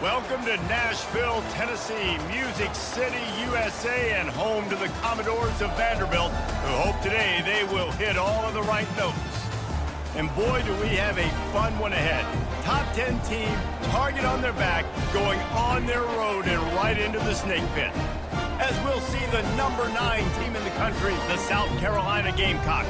Welcome to Nashville, Tennessee, Music City, USA, and home to the Commodores of Vanderbilt, who hope today they will hit all of the right notes. And boy, do we have a fun one ahead. Top 10 team, target on their back, going on their road and right into the snake pit. As we'll see the number 9 team in the country, the South Carolina Gamecocks,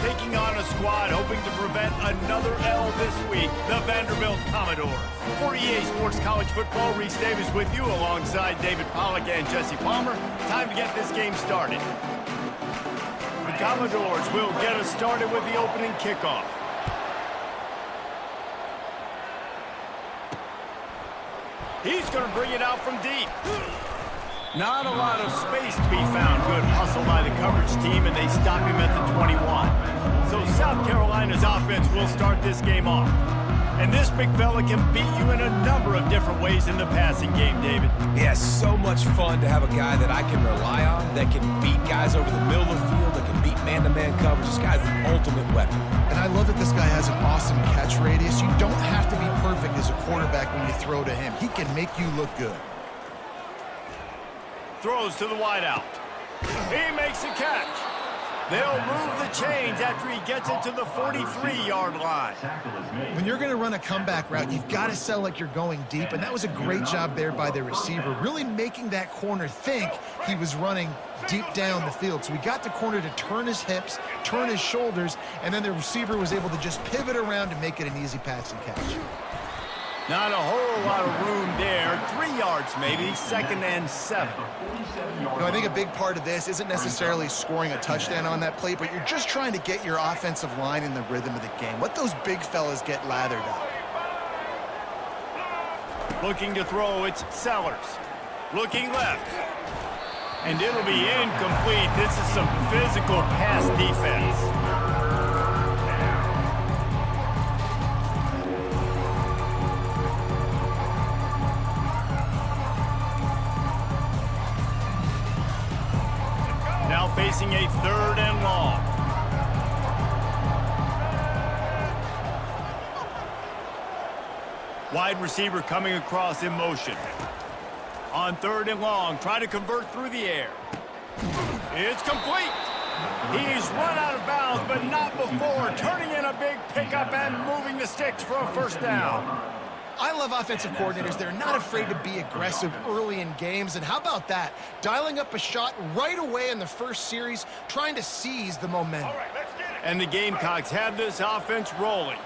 taking on a squad hoping to prevent another L this week, the Vanderbilt Commodores. For EA Sports College Football, Reese Davis with you alongside David Pollack and Jesse Palmer. Time to get this game started. The Commodores will get us started with the opening kickoff. He's going to bring it out from deep. Not a lot of space to be found. Good hustle by the coverage team, and they stop him at the 21. So South Carolina's offense will start this game off. And this big fella can beat you in a number of different ways in the passing game, David. Yeah, so much fun to have a guy that I can rely on, that can beat guys over the middle of the field, that can beat man-to-man coverage. This guy's the ultimate weapon. And I love that this guy has an awesome catch radius. You don't have to be perfect as a quarterback when you throw to him. He can make you look good. Throws to the wideout. He makes a catch. They'll move the chains after he gets it to the 43-yard line. When you're going to run a comeback route, you've got to sell like you're going deep, and that was a great job there by the receiver, really making that corner think he was running deep down the field. So he got the corner to turn his hips, turn his shoulders, and then the receiver was able to just pivot around and make it an easy passing catch. Not a whole lot of room there. 3 yards maybe, 2nd and 7. I think a big part of this isn't necessarily scoring a touchdown on that play, but you're just trying to get your offensive line in the rhythm of the game. Let those big fellas get lathered up. Looking to throw, it's Sellers. Looking left. And it'll be incomplete. This is some physical pass defense. Now facing a 3rd and long. Wide receiver coming across in motion. On 3rd and long, trying to convert through the air. It's complete. He's run out of bounds, but not before turning in a big pickup and moving the sticks for a 1st down. I love offensive coordinators. They're not afraid to be aggressive early in games. And how about that? Dialing up a shot right away in the first series, trying to seize the momentum. All right, let's get it. And the Gamecocks have this offense rolling.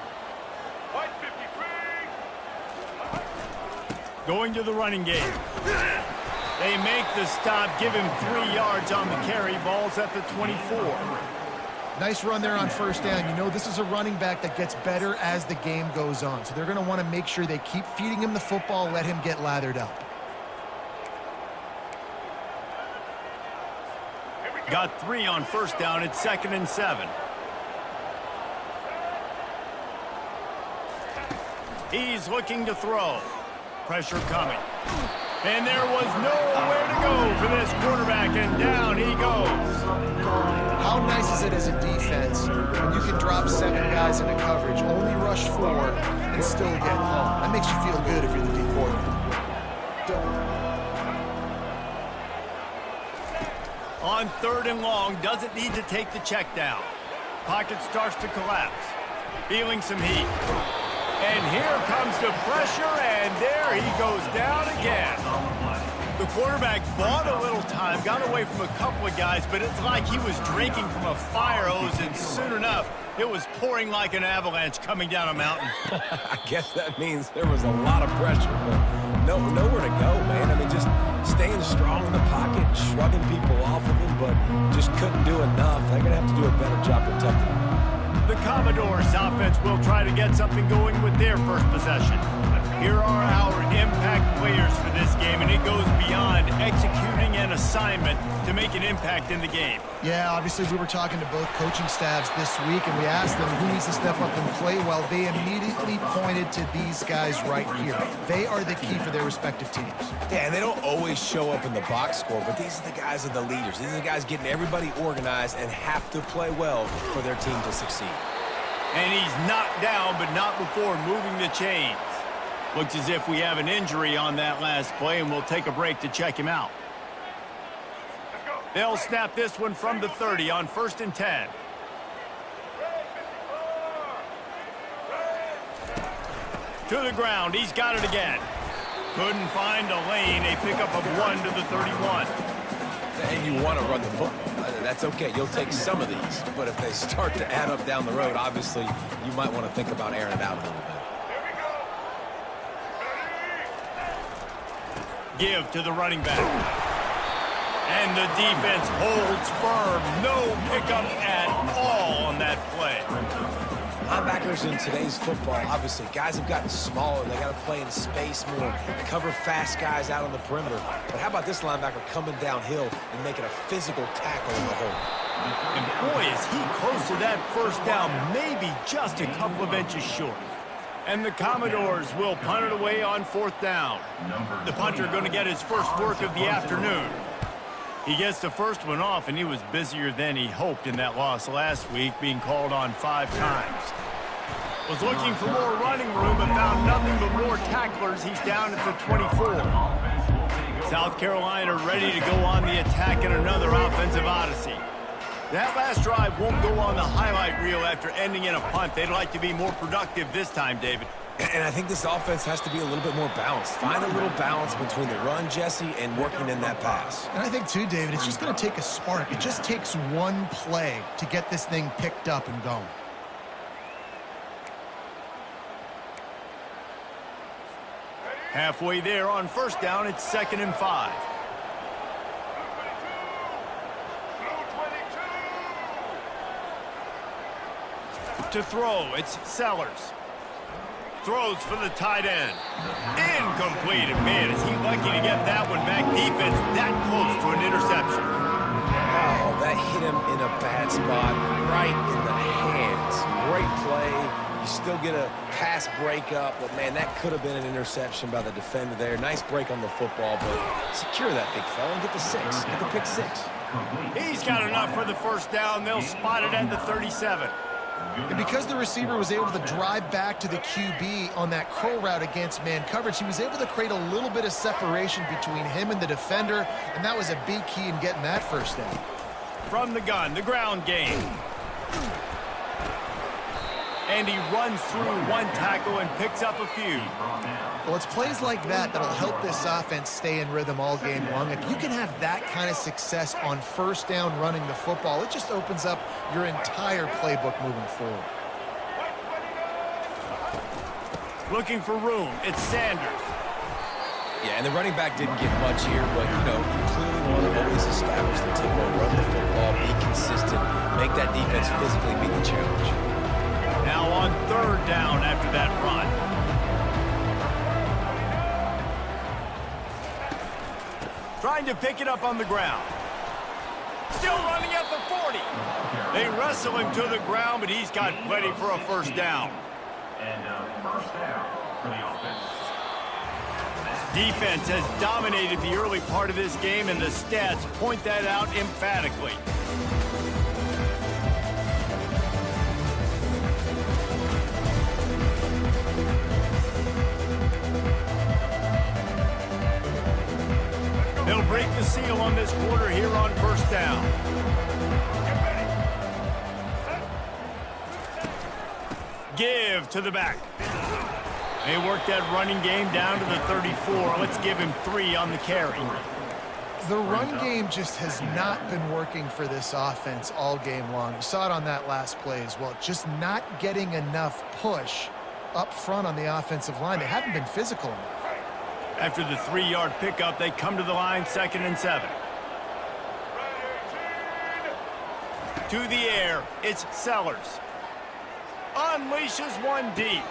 Going to the running game. They make the stop, give him 3 yards on the carry. Ball's at the 24. Nice run there on 1st down. You know this is a running back that gets better as the game goes on. So they're going to want to make sure they keep feeding him the football, let him get lathered up. Got 3 on 1st down. It's 2nd and 7. He's looking to throw. Pressure coming. And there was nowhere to go for this quarterback, and down he goes. How nice is it as a defense when you can drop 7 guys into coverage, only rush 4, and still get home? That makes you feel good if you're the D coordinator. On 3rd and long, doesn't need to take the check down. Pocket starts to collapse. Feeling some heat. And here comes the pressure, and there he goes down again. The quarterback bought a little time, got away from a couple of guys, but it's like he was drinking from a fire hose, and soon enough, it was pouring like an avalanche coming down a mountain. I guess that means there was a lot of pressure, but nowhere to go, man. I mean, just staying strong in the pocket, shrugging people off of him, but just couldn't do enough. They're going to have to do a better job protecting him. The Commodores offense will try to get something going with their first possession. Here are our impact players for this game, and it goes beyond executing an assignment to make an impact in the game. Yeah, obviously we were talking to both coaching staffs this week, and we asked them who needs to step up and play well. They immediately pointed to these guys right here. They are the key for their respective teams. Yeah, and they don't always show up in the box score, but these are the guys that are the leaders. These are the guys getting everybody organized and have to play well for their team to succeed. And he's knocked down, but not before moving the chains. Looks as if we have an injury on that last play, and we'll take a break to check him out. They'll snap this one from the 30 on 1st and 10. To the ground. He's got it again. Couldn't find a lane. A pickup of 1 to the 31. And you want to run the football. That's okay. You'll take some of these. But if they start to add up down the road, obviously, you might want to think about airing it out a little bit. Give to the running back. And the defense holds firm. No pickup at all on that play. Linebackers in today's football, obviously, guys have gotten smaller. They got to play in space more, cover fast guys out on the perimeter. But how about this linebacker coming downhill and making a physical tackle in the hole? And boy, is he close to that first down, maybe just a couple of inches short. And the Commodores will punt it away on 4th down. The punter going to get his first work of the afternoon. He gets the first one off, and he was busier than he hoped in that loss last week, being called on 5 times. Was looking for more running room, but found nothing but more tacklers. He's down at the 24. South Carolina ready to go on the attack in another offensive odyssey. That last drive won't go on the highlight reel after ending in a punt. They'd like to be more productive this time, David. And I think this offense has to be a little bit more balanced. Find a little balance between the run, Jesse, and working in that pass. And I think, too, David, it's just going to take a spark. It just takes one play to get this thing picked up and going. Halfway there on 1st down, it's 2nd and 5. To throw, it's Sellers. Throws for the tight end. Incomplete. And man, is he lucky to get that one back. Defense that close to an interception. Oh, that hit him in a bad spot, right in the hands. Great play. You still get a pass breakup, but man, that could have been an interception by the defender there. Nice break on the football, but secure that big fella and get the 6. Get the pick 6. He's got enough for the first down. They'll spot it at the 37. And because the receiver was able to drive back to the QB on that curl route against man coverage, he was able to create a little bit of separation between him and the defender, and that was a big key in getting that first down. From the gun, the ground game. And he runs through one tackle and picks up a few. Well, it's plays like that that'll help this offense stay in rhythm all game long. If you can have that kind of success on first down running the football, it just opens up your entire playbook moving forward. Looking for room, it's Sanders. Yeah, and the running back didn't get much here, but, you know, you clearly want to always establish the tempo, run the football, be consistent, make that defense physically meet the challenge. Now on 3rd down after that run. Trying to pick it up on the ground. Still running at the 40. They wrestle him to the ground, but he's got plenty for a first down. And first down for the offense. Defense has dominated the early part of this game, and the stats point that out emphatically. They'll break the seal on this quarter here on first down. Give to the back. They work that running game down to the 34. Let's give him 3 on the carry. The run game just has not been working for this offense all game long. You saw it on that last play as well. Just not getting enough push up front on the offensive line. They haven't been physical enough. After the 3-yard pickup, they come to the line, 2nd and 7. To the air, it's Sellers. Unleashes one deep.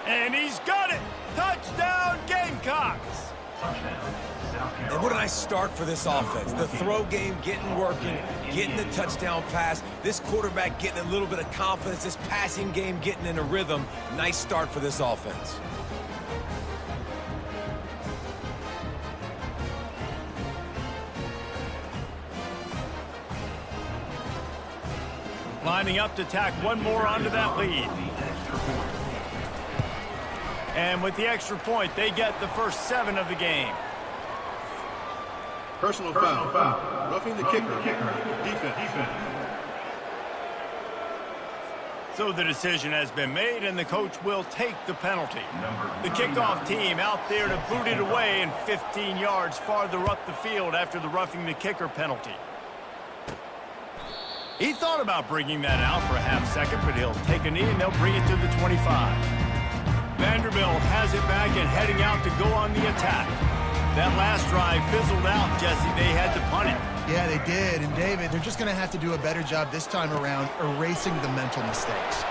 And he's got it! Touchdown, Gamecocks! And what a nice start for this offense. The throw game getting working, getting the touchdown pass. This quarterback getting a little bit of confidence. This passing game getting in a rhythm. Nice start for this offense. Lining up to tack one more onto that lead. And with the extra point, they get the first 7 of the game. Personal foul. Roughing the kicker. Defense. So the decision has been made, and the coach will take the penalty. The kickoff team out there to boot it away and 15 yards farther up the field after the roughing the kicker penalty. He thought about bringing that out for a half second, but he'll take a knee and they'll bring it to the 25. Vanderbilt has it back and heading out to go on the attack. That last drive fizzled out, Jesse. They had to punt it. Yeah, they did. And, David, they're just going to have to do a better job this time around erasing the mental mistakes.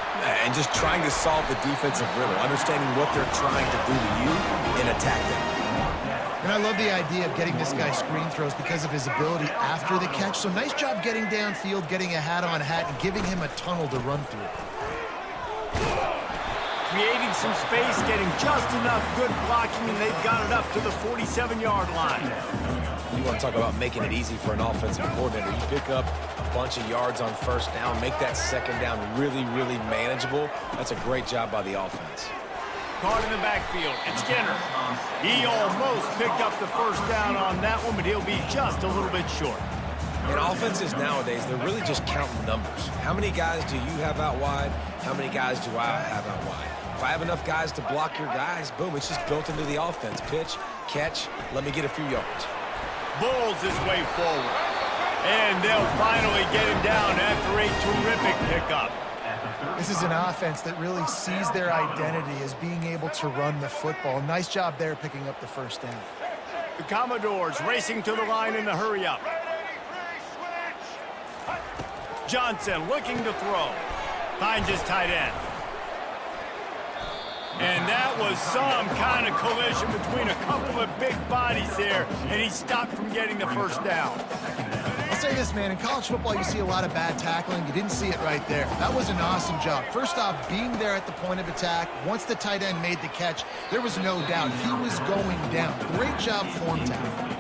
And just trying to solve the defensive riddle, understanding what they're trying to do to you and attack them. And I love the idea of getting this guy screen throws because of his ability after the catch. So nice job getting downfield, getting a hat-on-hat, and giving him a tunnel to run through. Creating some space, getting just enough good blocking, and they've got it up to the 47-yard line. You want to talk about making it easy for an offensive coordinator. You pick up a bunch of yards on first down, make that second down really, really manageable. That's a great job by the offense. Caught in the backfield, it's Skinner. He almost picked up the first down on that one, but he'll be just a little bit short. In offenses nowadays, they're really just counting numbers. How many guys do you have out wide? How many guys do I have out wide? If I have enough guys to block your guys, boom, it's just built into the offense. Pitch, catch, let me get a few yards. Bulls his way forward. And they'll finally get him down after a terrific pickup. This is an offense that really sees their identity as being able to run the football. Nice job there picking up the first down. The Commodores racing to the line in the hurry-up. Johnson looking to throw. Finds his tight end. And that was some kind of collision between a couple of big bodies there, and he stopped from getting the first down. I'll say this, man, in college football you see a lot of bad tackling. You didn't see it right there. That was an awesome job. First off, being there at the point of attack. Once the tight end made the catch, there was no doubt he was going down. Great job form tackling.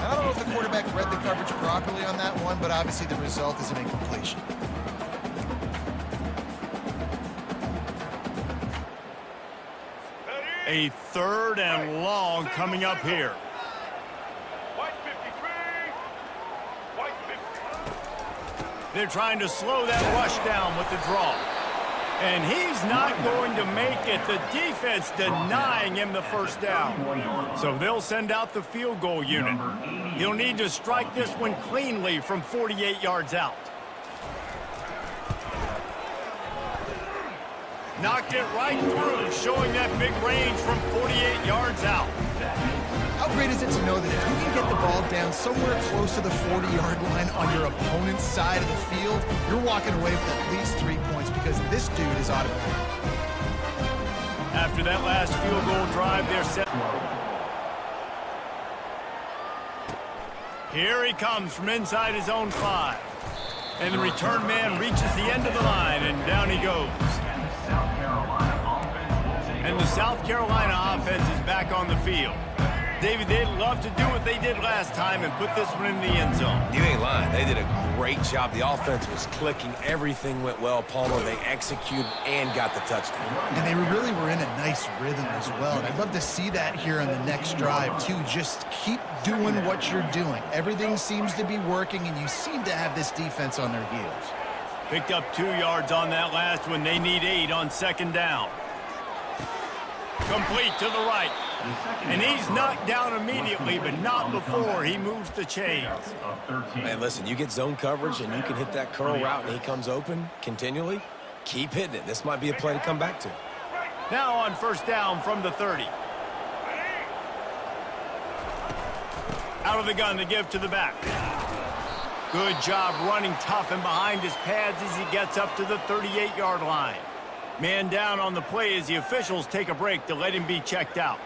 I don't know if the quarterback read the coverage properly on that one, but obviously the result is an incompletion. A 3rd and long coming up here. They're trying to slow that rush down with the draw. And he's not going to make it. The defense denying him the first down. So they'll send out the field goal unit. He'll need to strike this one cleanly from 48 yards out. Knocked it right through, showing that big range from 48 yards out. How great is it to know that if you can get the ball down somewhere close to the 40-yard line on your opponent's side of the field, you're walking away with at least 3 points because this dude is automatic. After that last field goal drive, they're set. Here he comes from inside his own 5. And the return man reaches the end of the line, and down he goes. And the South Carolina offense is back on the field. David, they'd love to do what they did last time and put this one in the end zone. You ain't lying. They did a great job. The offense was clicking. Everything went well. Palmer, they executed and got the touchdown. And they really were in a nice rhythm as well. And I'd love to see that here on the next drive, too. Just keep doing what you're doing. Everything seems to be working, and you seem to have this defense on their heels. Picked up 2 yards on that last one. They need 8 on second down. Complete to the right. And he's knocked down immediately, but not before he moves the chains. Man, listen, you get zone coverage and you can hit that curl route and he comes open continually. Keep hitting it. This might be a play to come back to. Now on first down from the 30. Out of the gun to give to the back. Good job running tough and behind his pads as he gets up to the 38-yard line. Man down on the play as the officials take a break to let him be checked out.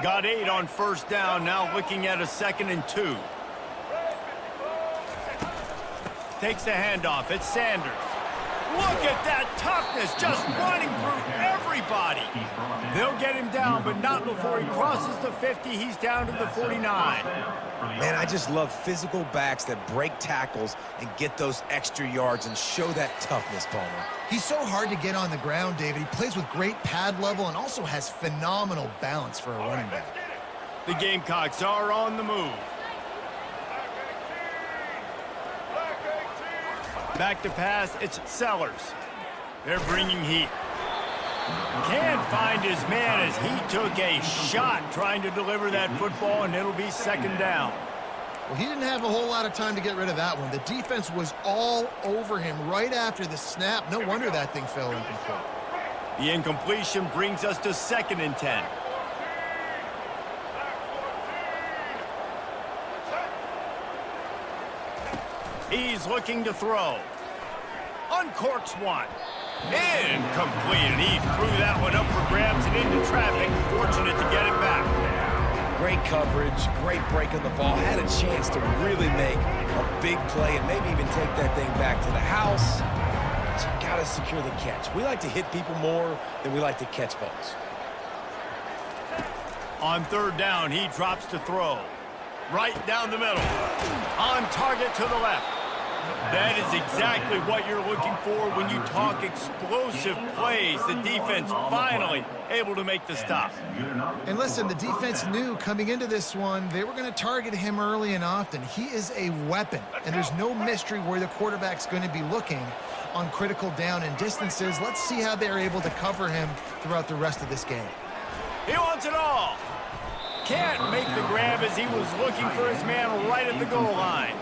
Got 8 on first down, now looking at a 2nd and 2. Takes the handoff, it's Sanders. Look at that toughness, just running through everybody. They'll get him down, but not before he crosses the 50. He's down to the 49. Man, I just love physical backs that break tackles and get those extra yards and show that toughness, Palmer. He's so hard to get on the ground, David. He plays with great pad level and also has phenomenal balance for a running back. The Gamecocks are on the move. Back to pass, it's Sellers. They're bringing heat. Can't find his man as he took a shot trying to deliver that football, and it'll be second down. Well, he didn't have a whole lot of time to get rid of that one. The defense was all over him right after the snap. No wonder that thing fell incomplete. The incompletion brings us to 2nd and 10. He's looking to throw. Uncorks one. Incomplete, and he threw that one up for grabs and into traffic. Fortunate to get it back. Great coverage, great break on the ball. Had a chance to really make a big play and maybe even take that thing back to the house. But you got to secure the catch. We like to hit people more than we like to catch balls. On 3rd down, he drops to throw. Right down the middle. On target to the left. That is exactly what you're looking for when you talk explosive plays. The defense finally able to make the stop. And listen, the defense knew coming into this one they were going to target him early and often. He is a weapon, and there's no mystery where the quarterback's going to be looking on critical down and distances. Let's see how they're able to cover him throughout the rest of this game. He wants it all. Can't make the grab as he was looking for his man right at the goal line.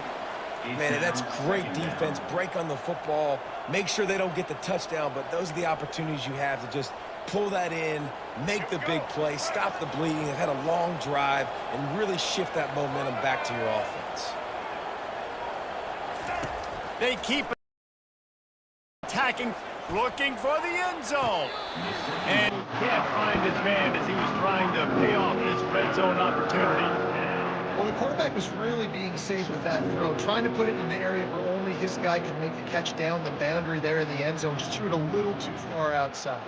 Man, that's great defense. Break on the football. Make sure they don't get the touchdown, but those are the opportunities you have to just pull that in, make the big play, stop the bleeding. They've had a long drive and really shift that momentum back to your offense. They keep attacking, looking for the end zone. And can't find his man as he was trying to pay off this red zone opportunity. Well, the quarterback was really being safe with that throw, trying to put it in the area where only his guy could make the catch down the boundary there in the end zone. Just threw it a little too far outside.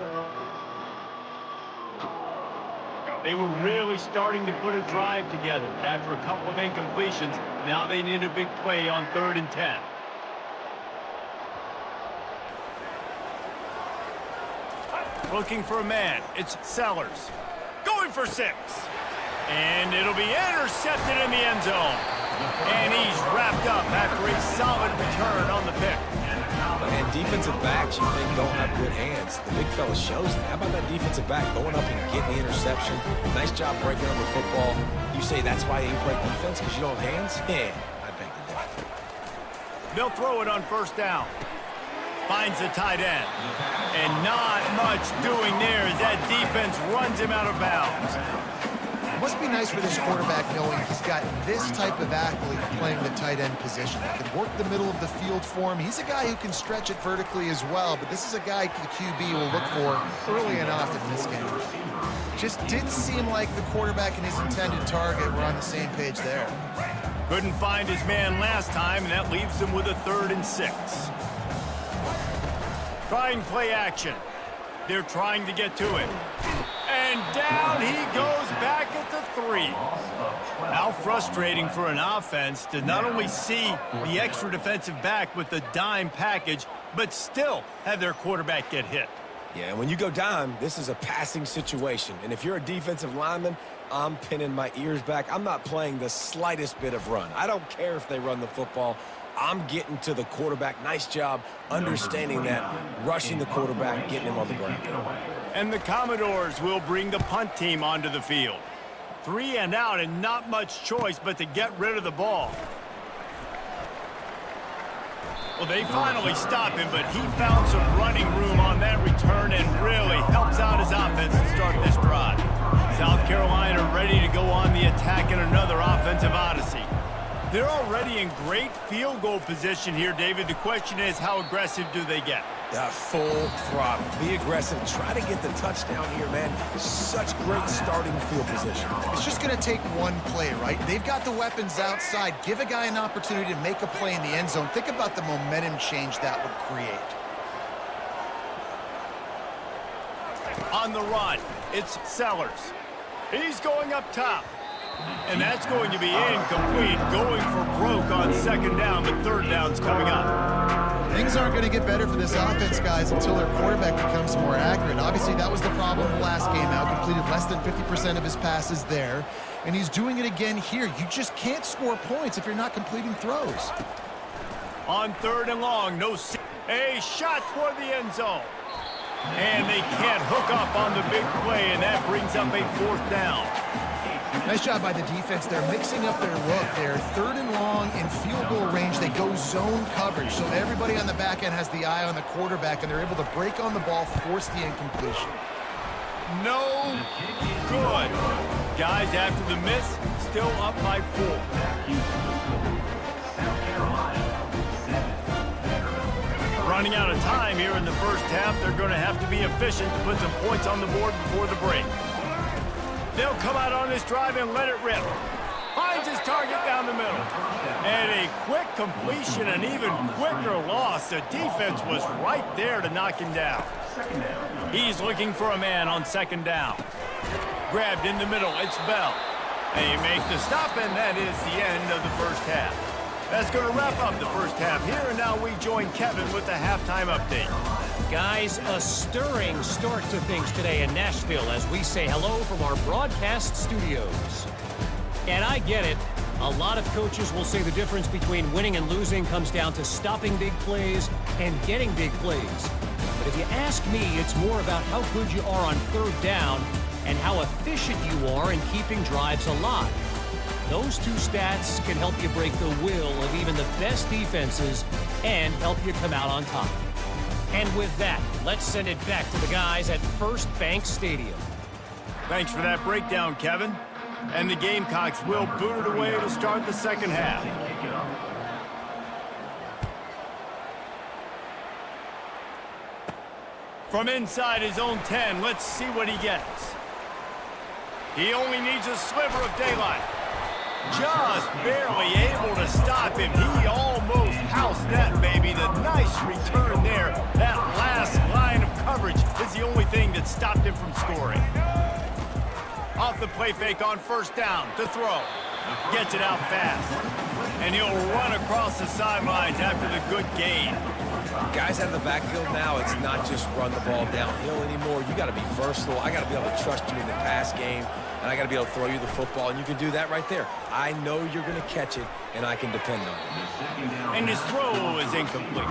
They were really starting to put a drive together after a couple of incompletions. Now they need a big play on 3rd and 10. Looking for a man. It's Sellers. Going for 6. And it'll be intercepted in the end zone. And he's wrapped up after a solid return on the pick. And defensive backs you think don't have good hands. The big fella shows it. How about that defensive back going up and getting the interception? Nice job breaking on the football. You say that's why you play defense because you don't have hands? Yeah, I beg to differ. They'll throw it on 1st down. Finds the tight end. And not much doing there as that defense runs him out of bounds. Must be nice for this quarterback knowing he's got this type of athlete playing the tight end position. He can work the middle of the field for him. He's a guy who can stretch it vertically as well, but this is a guy the QB will look for early and often in this game. Just didn't seem like the quarterback and his intended target were on the same page there. Couldn't find his man last time, and that leaves him with a 3rd and 6. Trying play action. They're trying to get to it. And down he goes back at the 3. How frustrating for an offense to not only see the extra defensive back with the dime package, but still have their quarterback get hit. Yeah, when you go dime, this is a passing situation. And if you're a defensive lineman, I'm pinning my ears back. I'm not playing the slightest bit of run. I don't care if they run the football. I'm getting to the quarterback. Nice job understanding that, rushing the quarterback, getting him on the ground. And the Commodores will bring the punt team onto the field. 3 and out and not much choice but to get rid of the ball. Well, they finally stop him, but he found some running room on that return and really helps out his offense to start this drive. South Carolina ready to go on the attack in another offensive odyssey. They're already in great field goal position here, David. The question is, how aggressive do they get? Full throttle. Be aggressive. Try to get the touchdown here, man. Such great starting field position. It's just going to take one play, right? They've got the weapons outside. Give a guy an opportunity to make a play in the end zone. Think about the momentum change that would create. On the run, it's Sellers. He's going up top. And that's going to be incomplete, going for broke on second down, but third down's coming up. Things aren't going to get better for this offense, guys, until their quarterback becomes more accurate. Obviously, that was the problem the last game out. Completed less than 50% of his passes there. And he's doing it again here. You just can't score points if you're not completing throws. On third and long, a shot toward the end zone. And they can't hook up on the big play, and that brings up a fourth down. Nice job by the defense. They're mixing up their look. They're third and long in field goal range. They go zone coverage, so everybody on the back end has the eye on the quarterback, and they're able to break on the ball, force the incompletion. No good. Guys, after the miss, still up by 4. Running out of time here in the first half. They're going to have to be efficient to put some points on the board before the break. They'll come out on this drive and let it rip. Finds his target down the middle. And a quick completion, an even quicker loss. The defense was right there to knock him down. He's looking for a man on second down. Grabbed in the middle, it's Bell. They make the stop, and that is the end of the first half. That's going to wrap up the first half here, and now we join Kevin with the halftime update. Guys, a stirring start to things today in Nashville as we say hello from our broadcast studios. And I get it. A lot of coaches will say the difference between winning and losing comes down to stopping big plays and getting big plays. But if you ask me, it's more about how good you are on third down and how efficient you are in keeping drives alive. Those two stats can help you break the will of even the best defenses and help you come out on top. And with that, let's send it back to the guys at First Bank Stadium. Thanks for that breakdown, Kevin. And the Gamecocks will boot it away to start the second half. From inside his own 10, let's see what he gets. He only needs a sliver of daylight. Just barely able to stop him. He almost housed that baby. The nice return there. That last line of coverage is the only thing that stopped him from scoring. Off the play fake on first down to throw. Gets it out fast. And he'll run across the sidelines after the good gain. Guys out of the backfield now, it's not just run the ball downhill anymore. You got to be versatile. I got to be able to trust you in the pass game, and I got to be able to throw you the football, and you can do that right there. I know you're going to catch it, and I can depend on it. And his throw is incomplete.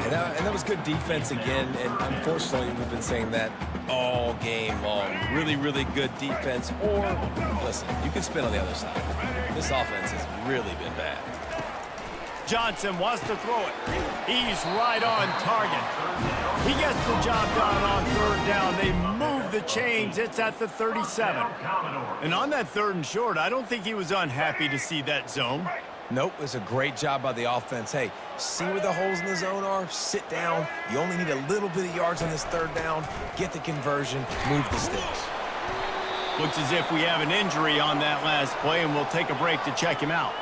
And that was good defense again, and unfortunately, we've been saying that all game long. Really, really good defense, or, listen, you can spin on the other side. This offense has really been bad. Johnson wants to throw it. He's right on target. He gets the job done on third down. They move the chains. It's at the 37. And on that third and short, I don't think he was unhappy to see that zone. Nope, it's a great job by the offense. Hey, see where the holes in the zone are? Sit down. You only need a little bit of yards on this third down. Get the conversion. Move the sticks. Looks as if we have an injury on that last play, and we'll take a break to check him out.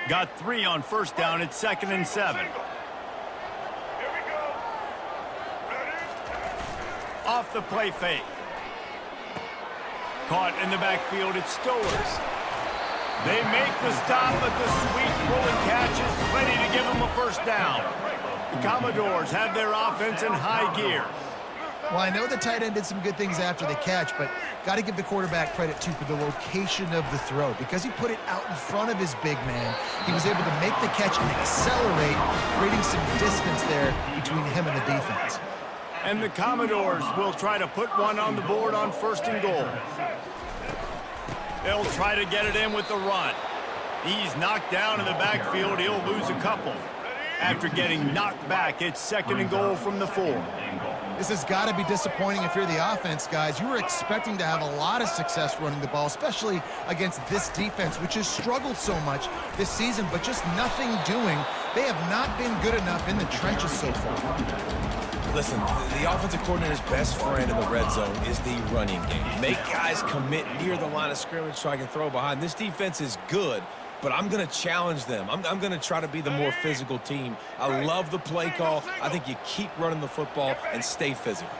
Got 3 on first down. It's 2nd and 7. Off the play fake. Caught in the backfield. It's Stowers. They make the stop, but the sweet rolling catch is plenty to give them a first down. The Commodores have their offense in high gear. Well, I know the tight end did some good things after the catch, but got to give the quarterback credit, too, for the location of the throw. Because he put it out in front of his big man, he was able to make the catch and accelerate, creating some distance there between him and the defense. And the Commodores will try to put one on the board on 1st and goal. They'll try to get it in with the run. He's knocked down in the backfield. He'll lose a couple. After getting knocked back, it's 2nd and goal from the 4. This has got to be disappointing if you're the offense, guys. You were expecting to have a lot of success running the ball, especially against this defense, which has struggled so much this season, but just nothing doing. They have not been good enough in the trenches so far. Listen, the offensive coordinator's best friend in the red zone is the running game. Make guys commit near the line of scrimmage so I can throw behind. This defense is good, but I'm going to challenge them. I'm going to try to be the more physical team. I love the play call. I think you keep running the football and stay physical.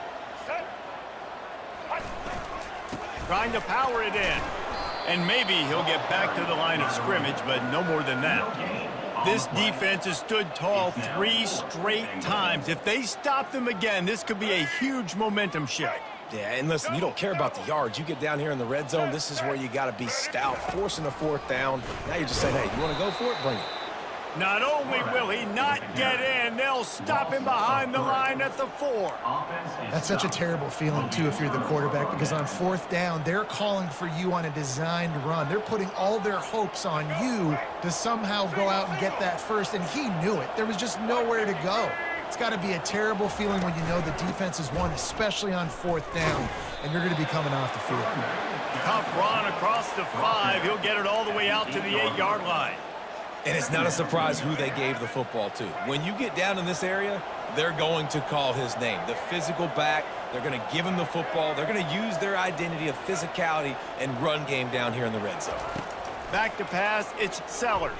Trying to power it in. And maybe he'll get back to the line of scrimmage, but no more than that. This defense has stood tall 3 straight times. If they stop them again, this could be a huge momentum shift. Yeah, and listen, you don't care about the yards. You get down here in the red zone, this is where you got to be stout, forcing a 4th down. Now you're just saying, hey, you want to go for it? Bring it. Not only will he not get in, they'll stop him behind the line at the 4. That's such a terrible feeling, too, if you're the quarterback, because on 4th down, they're calling for you on a designed run. They're putting all their hopes on you to somehow go out and get that first, and he knew it. There was just nowhere to go. It's got to be a terrible feeling when you know the defense has won, especially on 4th down, and you're going to be coming off the field. Tough run across the 5. He'll get it all the way out to the 8-yard line. And it's not a surprise who they gave the football to. When you get down in this area, they're going to call his name. The physical back, they're going to give him the football. They're going to use their identity of physicality and run game down here in the red zone. Back to pass, it's Sellers.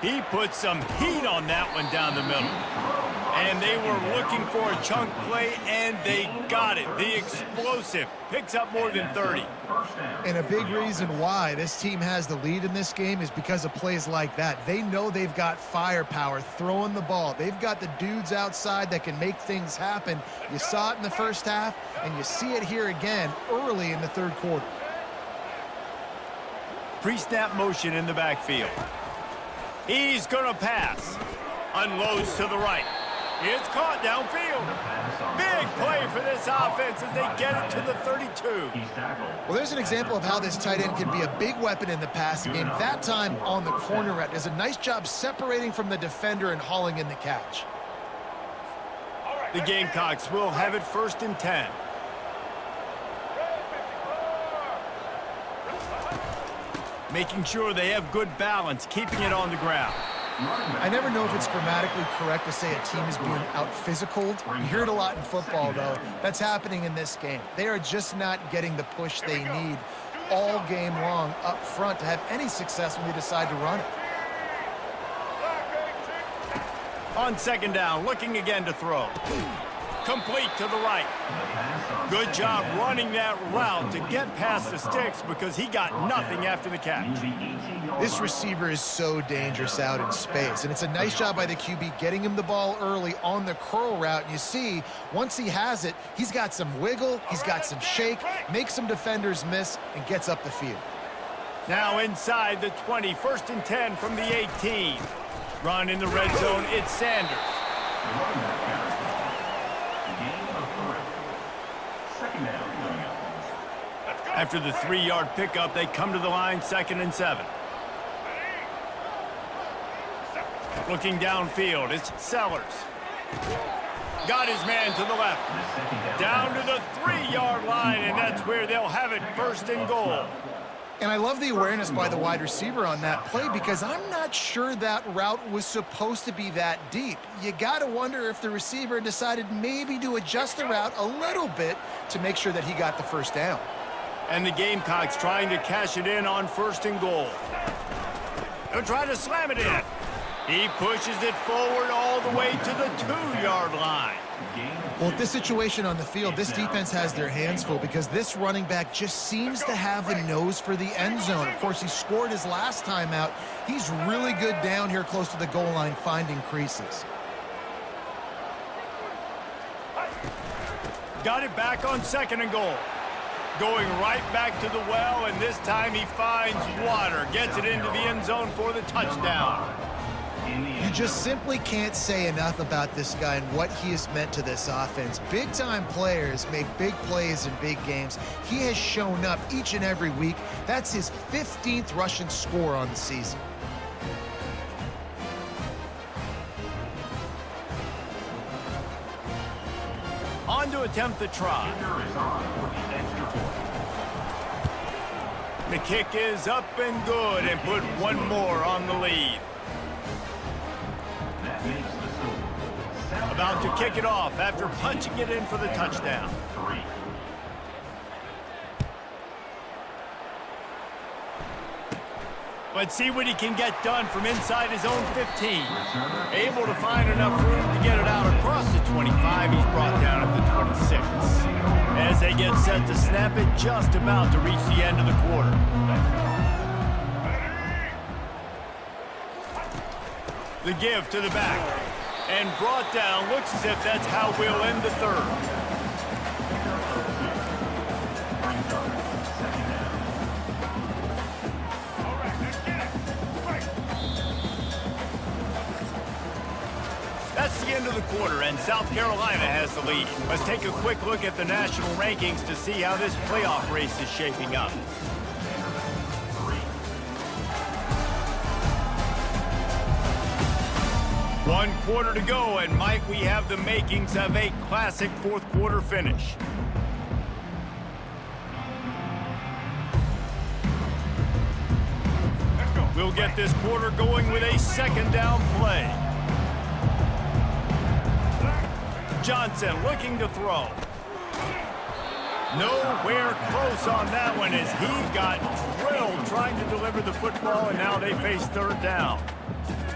He put some heat on that one down the middle. And they were looking for a chunk play, and they got it. The explosive picks up more than 30. And a big reason why this team has the lead in this game is because of plays like that. They know they've got firepower throwing the ball. They've got the dudes outside that can make things happen. You saw it in the first half, and you see it here again early in the 3rd quarter. Pre-snap motion in the backfield. He's going to pass. Unloads to the right. It's caught downfield. Big play for this offense as they get it to the 32. Well, there's an example of how this tight end can be a big weapon in the passing game. That time on the corner route does a nice job separating from the defender and hauling in the catch. The Gamecocks will have it 1st and 10. Making sure they have good balance, keeping it on the ground. I never know if it's grammatically correct to say a team is being out-physicaled. You hear it a lot in football, though. That's happening in this game. They are just not getting the push they need all game long up front to have any success when they decide to run it. On 2nd down, looking again to throw. Complete to the right. Good job running that route to get past the sticks because he got nothing after the catch. This receiver is so dangerous out in space, and it's a nice job by the QB getting him the ball early on the curl route. And you see, once he has it, he's got some wiggle, he's got some shake, makes some defenders miss, and gets up the field. Now inside the 20, 1st and 10 from the 18. Run in the red zone, it's Sanders. After the 3-yard pickup, they come to the line, 2nd and 7. Looking downfield, it's Sellers. Got his man to the left. Down to the 3-yard line, and that's where they'll have it 1st and goal. And I love the awareness by the wide receiver on that play because I'm not sure that route was supposed to be that deep. You got to wonder if the receiver decided maybe to adjust the route a little bit to make sure that he got the 1st down. And the Gamecocks trying to cash it in on 1st and goal. They'll try to slam it in. He pushes it forward all the way to the 2-yard line. Well, at this situation on the field, this defense has their hands full because this running back just seems to have the nose for the end zone. Of course, he scored his last time out. He's really good down here close to the goal line, finding creases. Got it back on 2nd and goal. Going right back to the well, and this time he finds water. Gets it into the end zone for the touchdown. You just simply can't say enough about this guy and what he has meant to this offense. Big-time players make big plays in big games. He has shown up each and every week. That's his 15th rushing score on the season. On to attempt the try. The kick is up and good and put one more on the lead. About to kick it off after punching it in for the touchdown. Let's see what he can get done from inside his own 15. Able to find enough room to get it out across the 25. He's brought down at the 26. As they get set to snap it, just about to reach the end of the quarter. The give to the back. And brought down. Looks as if that's how we'll end the third. That's the end of the quarter, and South Carolina has the lead. Let's take a quick look at the national rankings to see how this playoff race is shaping up. One quarter to go, and Mike, we have the makings of a classic fourth quarter finish. We'll get this quarter going with a second down play. Johnson looking to throw. Nowhere close on that one as he got drilled trying to deliver the football, and now they face third down.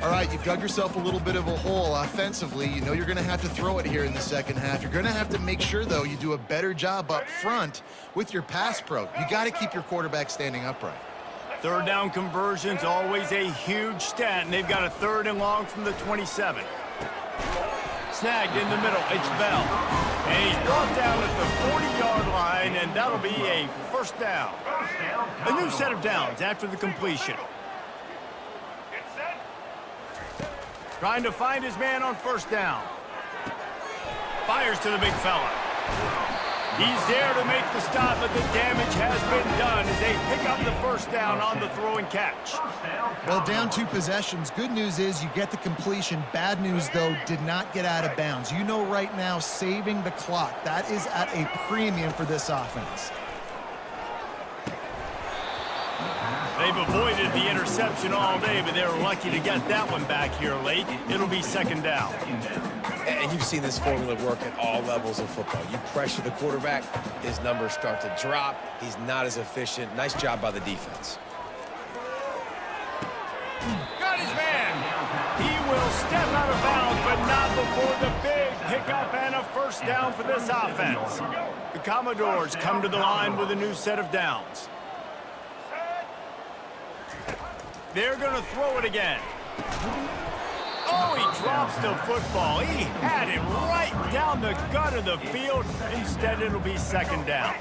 All right, you've dug yourself a little bit of a hole offensively. You know you're going to have to throw it here in the second half. You're going to have to make sure, though, you do a better job up front with your pass pro. You got to keep your quarterback standing upright. Third down conversion's always a huge stat, and they've got a 3rd and long from the 27. Snagged in the middle, it's Bell. And he's brought down at the 40-yard line, and that'll be a first down. A new set of downs after the completion. Trying to find his man on first down. Fires to the big fella. He's there to make the stop, but the damage has been done as they pick up the first down on the throw and catch. Well, down 2 possessions. Good news is you get the completion. Bad news, though, did not get out of bounds. You know right now, saving the clock, that is at a premium for this offense. They've avoided the interception all day, but they're lucky to get that one back here late. It'll be second down. And you've seen this formula work at all levels of football. You pressure the quarterback, his numbers start to drop. He's not as efficient. Nice job by the defense. Got his man. He will step out of bounds, but not before the big pickup and a first down for this offense. The Commodores come to the line with a new set of downs. They're going to throw it again. Oh, he drops the football. He had it right down the gut of the field. Instead, it'll be second down.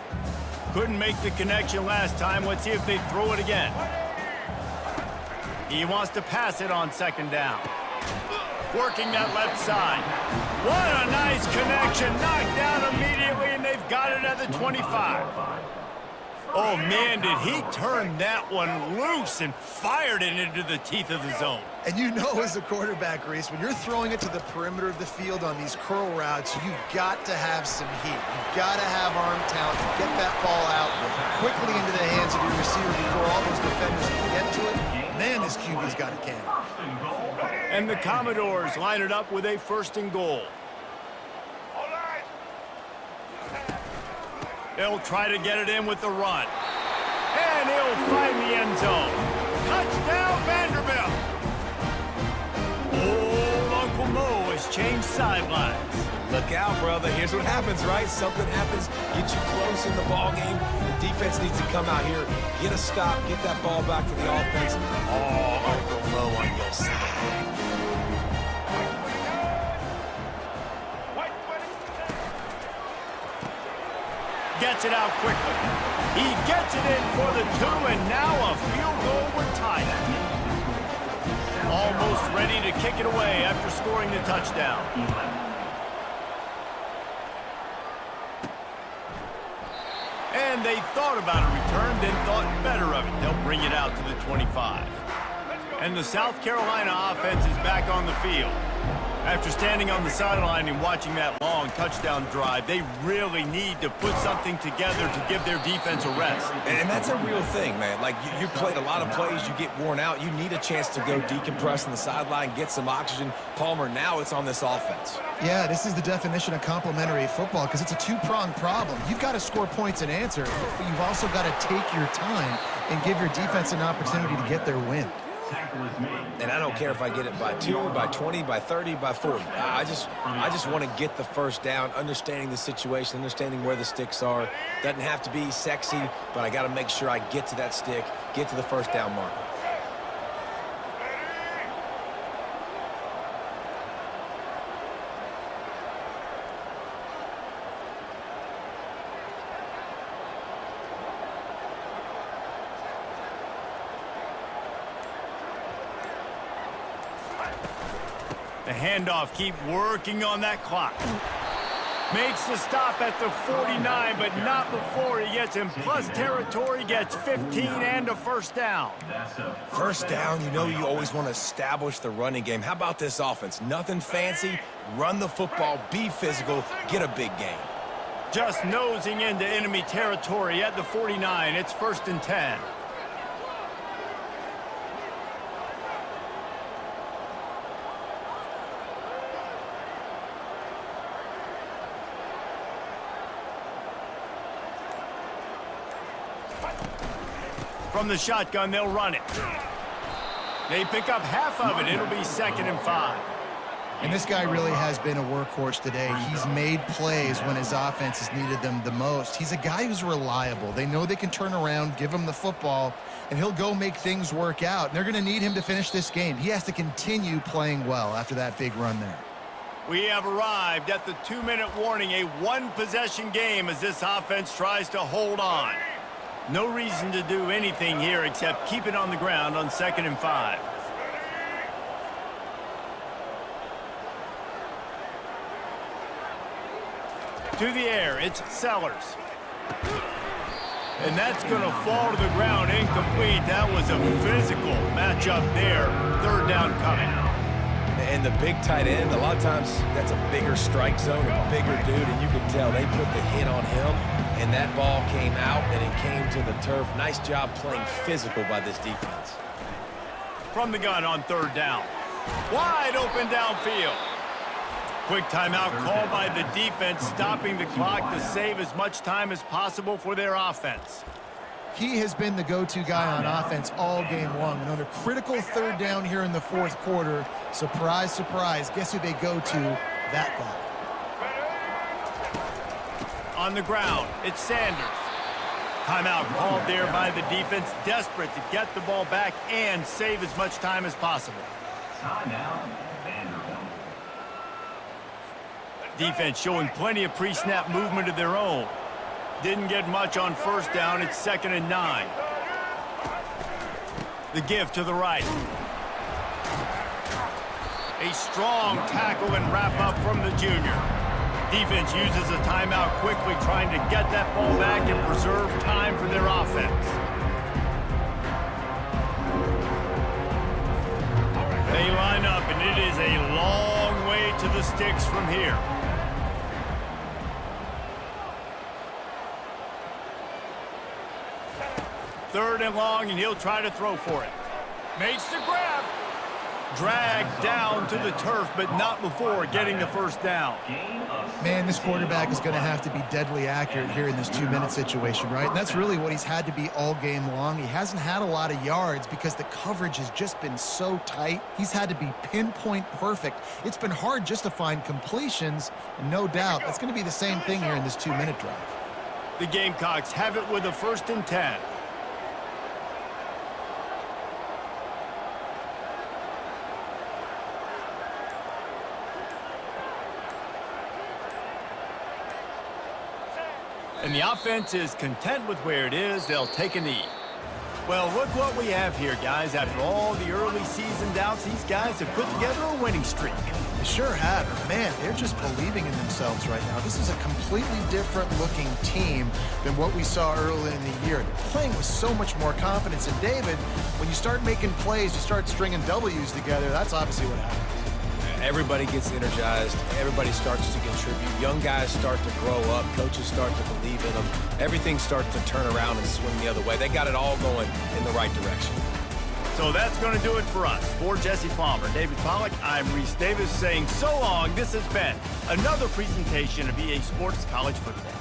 Couldn't make the connection last time. Let's see if they throw it again. He wants to pass it on second down. Working that left side. What a nice connection. Knocked down immediately, and they've got it at the 25. Oh, man, did he turn that one loose and fired it into the teeth of the zone. And you know as a quarterback, Reese, when you're throwing it to the perimeter of the field on these curl routes, you've got to have some heat. You've got to have arm talent to get that ball out quickly into the hands of your receiver before all those defenders can get to it. Man, this QB's got a cannon. And the Commodores line it up with a 1st and goal. They'll try to get it in with the run. And he'll find the end zone. Touchdown, Vanderbilt! Old Uncle Mo has changed sidelines. Look out, brother. Here's what happens, right? Something happens, get you close in the ball game. The defense needs to come out here, get a stop, get that ball back to the offense. Oh, Uncle Mo on your side. Gets it out quickly. He gets it in for the 2, and now a field goal with time. Almost ready to kick it away after scoring the touchdown. And they thought about a return, then thought better of it. They'll bring it out to the 25. And the South Carolina offense is back on the field. After standing on the sideline and watching that long touchdown drive, they really need to put something together to give their defense a rest. And that's a real thing, man. Like, you played a lot of plays, you get worn out. You need a chance to go decompress on the sideline, get some oxygen. Palmer, now it's on this offense. Yeah, this is the definition of complementary football because it's a two-pronged problem. You've got to score points and answer, but you've also got to take your time and give your defense an opportunity to get their win. And I don't care if I get it by 2, by 20, by 30, by 40. I just want to get the first down, understanding the situation, understanding where the sticks are. Doesn't have to be sexy, but I got to make sure I get to that stick, get to the first down marker. The handoff, keep working on that clock. Makes the stop at the 49, but not before he gets in plus territory, gets 15 and a first down. First down, you know you always want to establish the running game. How about this offense? Nothing fancy, run the football, be physical, get a big gain. Just nosing into enemy territory at the 49, it's 1st and 10. From the shotgun, they'll run it. They pick up half of it. It'll be 2nd and 5. And this guy really has been a workhorse today. He's made plays when his offense has needed them the most. He's a guy who's reliable. They know they can turn around, give him the football, and he'll go make things work out. And they're going to need him to finish this game. He has to continue playing well after that big run there. We have arrived at the 2-minute warning, a one-possession game as this offense tries to hold on. No reason to do anything here except keep it on the ground on 2nd and 5. To the air, it's Sellers. And that's going to fall to the ground incomplete. That was a physical matchup there. 3rd down coming. And the big tight end, a lot of times that's a bigger strike zone, a bigger dude, and you can tell they put the hit on him, and that ball came out, and it came to the turf. Nice job playing physical by this defense. From the gun on 3rd down. Wide open downfield. Quick timeout called by the defense, stopping the clock to save as much time as possible for their offense. He has been the go-to guy on offense all game long. And on a critical 3rd down here in the 4th quarter, surprise, surprise, guess who they go to? That guy. On the ground, it's Sanders. Timeout called there by the defense, desperate to get the ball back and save as much time as possible. Timeout, Vanderbilt. Defense showing plenty of pre-snap movement of their own. Didn't get much on 1st down. It's 2nd and 9. The give to the right. A strong tackle and wrap up from the junior. Defense uses a timeout quickly, trying to get that ball back and preserve time for their offense. They line up, and it is a long way to the sticks from here. 3rd and long, and he'll try to throw for it. Makes the grab. Dragged down to the turf, but not before getting the 1st down. Man, this quarterback is going to have to be deadly accurate here in this 2-minute situation, right? And that's really what he's had to be all game long. He hasn't had a lot of yards because the coverage has just been so tight. He's had to be pinpoint perfect. It's been hard just to find completions, and no doubt that's going to be the same thing here in this 2-minute drive. The Gamecocks have it with a 1st and 10. And the offense is content with where it is. They'll take a knee. Well, look what we have here, guys. After all the early season doubts, these guys have put together a winning streak. They sure have. But man, they're just believing in themselves right now. This is a completely different looking team than what we saw early in the year. They're playing with so much more confidence. And David, when you start making plays, you start stringing W's together, that's obviously what happens. Everybody gets energized. Everybody starts to contribute. Young guys start to grow up. Coaches start to believe in them. Everything starts to turn around and swing the other way. They got it all going in the right direction. So that's going to do it for us. For Jesse Palmer, David Pollack, I'm Reese Davis saying so long. This has been another presentation of EA Sports College Football.